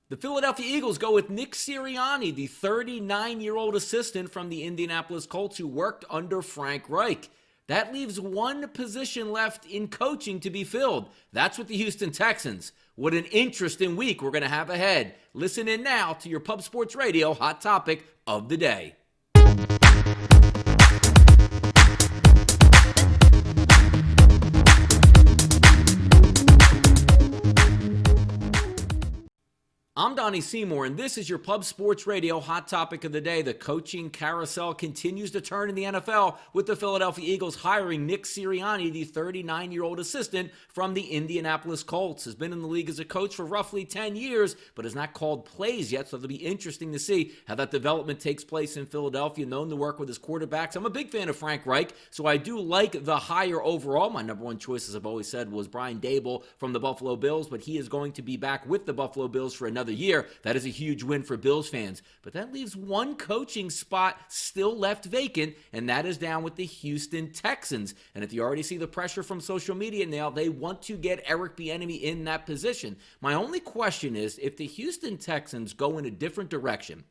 The Philadelphia Eagles go with Nick Sirianni, the 39-year-old assistant from the Indianapolis Colts who worked under Frank Reich. That leaves one position left in coaching to be filled. That's with the Houston Texans. What an interesting week we're going to have ahead. Listen in now to your Pub Sports Radio hot topic of the day. I'm Donnie Seymour, and this is your Pub Sports Radio hot topic of the day. The coaching carousel continues to turn in the NFL with the Philadelphia Eagles hiring Nick Sirianni, the 39-year-old assistant from the Indianapolis Colts. Has been in the league as a coach for roughly 10 years, but has not called plays yet, so it'll be interesting to see how that development takes place in Philadelphia, known to work with his quarterbacks. I'm a big fan of Frank Reich, so I do like the hire overall. My number one choice, as I've always said, was Brian Daboll from the Buffalo Bills, but he is going to be back with the Buffalo Bills for another year. That is a huge win for Bills fans. But that leaves one coaching spot still left vacant, and that is down with the Houston Texans. And if you already see the pressure from social media now, they want to get Eric Bieniemy in that position. My only question is, if the Houston Texans go in a different direction,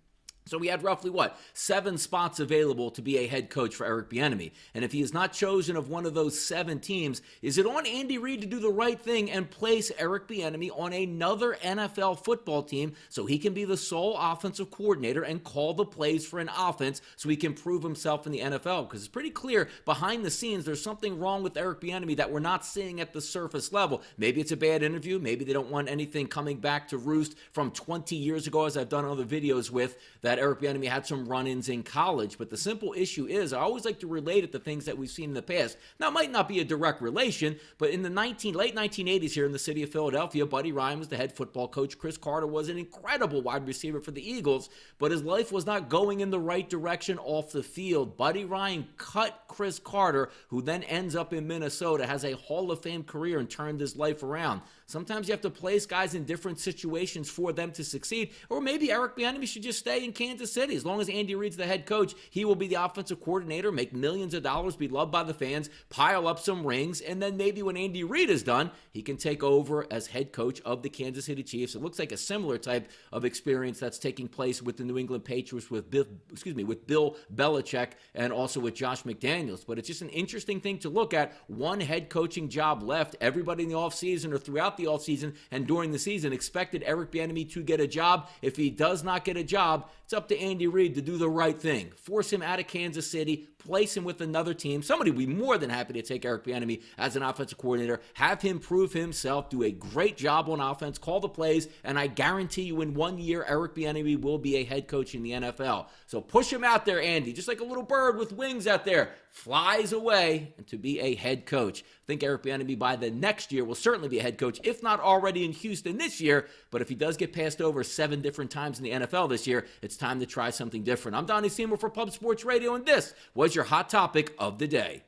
so we had roughly, 7 spots available to be a head coach for Eric Bieniemy. And if he is not chosen of one of those 7 teams, is it on Andy Reid to do the right thing and place Eric Bieniemy on another NFL football team so he can be the sole offensive coordinator and call the plays for an offense so he can prove himself in the NFL? Because it's pretty clear behind the scenes there's something wrong with Eric Bieniemy that we're not seeing at the surface level. Maybe it's a bad interview. Maybe they don't want anything coming back to roost from 20 years ago, as I've done other videos with, that Eric Bieniemy had some run-ins in college. But the simple issue is, I always like to relate it to things that we've seen in the past. Now, it might not be a direct relation, but in the late 1980s here in the city of Philadelphia, Buddy Ryan was the head football coach. Chris Carter was an incredible wide receiver for the Eagles, but his life was not going in the right direction off the field. Buddy Ryan cut Chris Carter, who then ends up in Minnesota, has a Hall of Fame career and turned his life around. Sometimes you have to place guys in different situations for them to succeed. Or maybe Eric Bieniemy should just stay in Kansas City. As long as Andy Reid's the head coach, he will be the offensive coordinator, make millions of dollars, be loved by the fans, pile up some rings, and then maybe when Andy Reid is done, he can take over as head coach of the Kansas City Chiefs. It looks like a similar type of experience that's taking place with the New England Patriots with Bill Belichick and also with Josh McDaniels. But it's just an interesting thing to look at. One head coaching job left. Everybody in the offseason or throughout the offseason and during the season expected Eric Bieniemy to get a job. If he does not get a job, it's up to Andy Reid to do the right thing. Force him out of Kansas City, place him with another team. Somebody would be more than happy to take Eric Bieniemy as an offensive coordinator, have him prove himself, do a great job on offense, call the plays, and I guarantee you in 1 year, Eric Bieniemy will be a head coach in the NFL. So push him out there, Andy, just like a little bird with wings out there, flies away and to be a head coach. I think Eric Bieniemy by the next year will certainly be a head coach, if not already in Houston this year. But if he does get passed over 7 different times in the NFL this year, it's time to try something different. I'm Donnie Seymour for Pub Sports Radio, and this was your hot topic of the day.